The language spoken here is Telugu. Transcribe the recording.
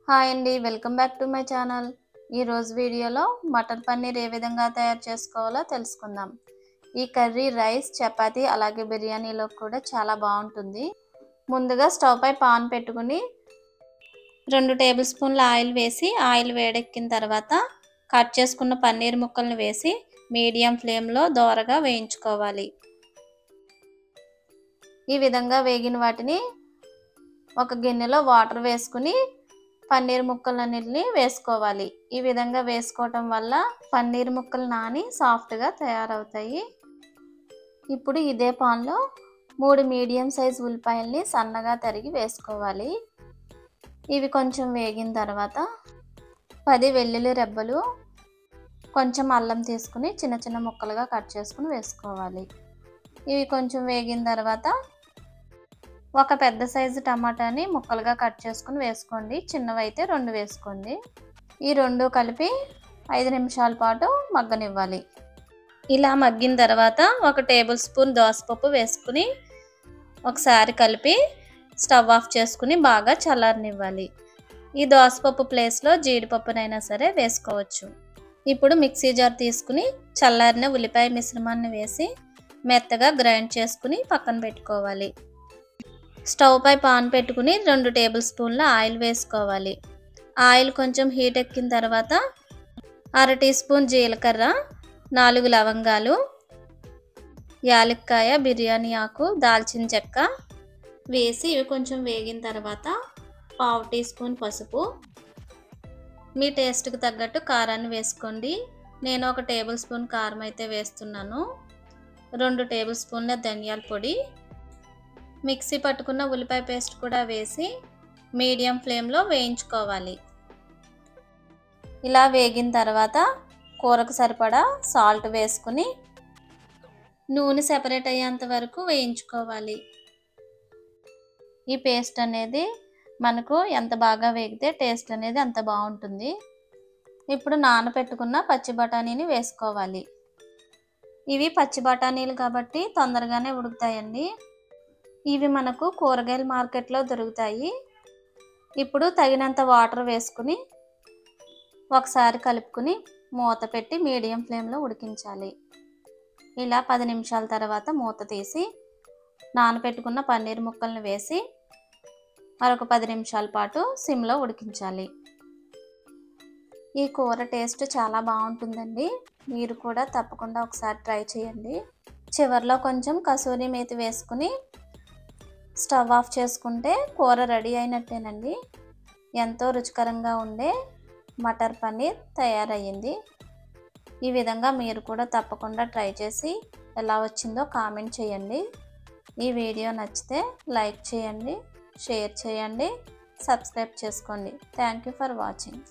హాయ్ అండి, welcome back to my channel. ఈరోజు వీడియోలో మటర్ పన్నీర్ ఏ విధంగా తయారు చేసుకోవాలో తెలుసుకుందాం. ఈ కర్రీ రైస్, చపాతీ అలాగే బిర్యానీలో కూడా చాలా బాగుంటుంది. ముందుగా స్టవ్ పై పాన్ పెట్టుకుని 2 టేబుల్ స్పూన్ల ఆయిల్ వేసి ఆయిల్ వేడెక్కిన తర్వాత కట్ చేసుకున్న పన్నీర్ ముక్కలను వేసి మీడియం ఫ్లేమ్లో దోరగా వేయించుకోవాలి. ఈ విధంగా వేగిన వాటిని ఒక గిన్నెలో వాటర్ వేసుకుని పన్నీర్ ముక్కలన్నిటిని వేసుకోవాలి. ఈ విధంగా వేసుకోవటం వల్ల పన్నీర్ ముక్కలు నాని సాఫ్ట్గా తయారవుతాయి. ఇప్పుడు ఇదే పాన్లో 3 మీడియం సైజ్ ఉల్లిపాయల్ని సన్నగా తరిగి వేసుకోవాలి. ఇవి కొంచెం వేగిన తర్వాత 10 వెల్లుల్లి రెబ్బలు, కొంచెం అల్లం తీసుకుని చిన్న చిన్న ముక్కలుగా కట్ చేసుకుని వేసుకోవాలి. ఇవి కొంచెం వేగిన తర్వాత ఒక పెద్ద సైజు టమాటాని ముక్కలుగా కట్ చేసుకుని వేసుకోండి. చిన్నవైతే 2 వేసుకోండి. ఈ 2 కలిపి 5 నిమిషాల పాటు మగ్గనివ్వాలి. ఇలా మగ్గిన తర్వాత 1 టేబుల్ స్పూన్ దోసపప్పు వేసుకుని ఒకసారి కలిపి స్టవ్ ఆఫ్ చేసుకుని బాగా చల్లారనివ్వాలి. ఈ దోసపప్పు ప్లేస్లో జీడిపప్పునైనా సరే వేసుకోవచ్చు. ఇప్పుడు మిక్సీ జార్ తీసుకుని చల్లారిన ఉల్లిపాయ మిశ్రమాన్ని వేసి మెత్తగా గ్రైండ్ చేసుకుని పక్కన పెట్టుకోవాలి. స్టవ్ పై పాన్ పెట్టుకుని 2 టేబుల్ స్పూన్ల ఆయిల్ వేసుకోవాలి. ఆయిల్ కొంచెం హీట్ ఎక్కిన తర్వాత 1/2 టీ స్పూన్ జీలకర్ర, 4 లవంగాలు, యాలక్కాయ, బిర్యానీ ఆకు, దాల్చిన చెక్క వేసి ఇవి కొంచెం వేగిన తర్వాత 1/2 టీ స్పూన్ పసుపు, మీ టేస్ట్కి తగ్గట్టు కారాన్ని వేసుకోండి. నేను 1 టేబుల్ స్పూన్ కారం అయితే వేస్తున్నాను. 2 టేబుల్ స్పూన్ల ధనియాల పొడి, మిక్సీ పట్టుకున్న ఉల్లిపాయ పేస్ట్ కూడా వేసి మీడియం ఫ్లేమ్లో వేయించుకోవాలి. ఇలా వేగిన తర్వాత కూరకు సరిపడా సాల్ట్ వేసుకుని నూనె సెపరేట్ అయ్యేంత వరకు వేయించుకోవాలి. ఈ పేస్ట్ అనేది మనకు ఎంత బాగా వేగితే టేస్ట్ అనేది అంత బాగుంటుంది. ఇప్పుడు నానబెట్టుకున్న పచ్చి బఠానీని వేసుకోవాలి. ఇవి పచ్చి బఠానీలు కాబట్టి తొందరగానే ఉడుకుతాయండి. ఇవి మనకు కూరగాయల మార్కెట్లో దొరుకుతాయి. ఇప్పుడు తగినంత వాటర్ వేసుకుని ఒకసారి కలుపుకుని మూత పెట్టి మీడియం ఫ్లేమ్లో ఉడికించాలి. ఇలా 10 నిమిషాల తర్వాత మూత తీసి నానబెట్టుకున్న పన్నీర్ ముక్కలను వేసి మరొక 10 నిమిషాల పాటు సిమ్లో ఉడికించాలి. ఈ కూర టేస్ట్ చాలా బాగుంటుందండి. మీరు కూడా తప్పకుండా ఒకసారి ట్రై చేయండి. చివరిలో కొంచెం కసూరి మేతి వేసుకుని స్టవ్ ఆఫ్ చేసుకుంటే కూర రెడీ అయినట్టేనండి. ఎంతో రుచికరంగా ఉండే మటర్ పన్నీర్ తయారయ్యింది. ఈ విధంగా మీరు కూడా తప్పకుండా ట్రై చేసి ఎలా వచ్చిందో కామెంట్ చేయండి. ఈ వీడియో నచ్చితే లైక్ చేయండి, షేర్ చేయండి, సబ్స్క్రైబ్ చేసుకోండి. Thank you for watching.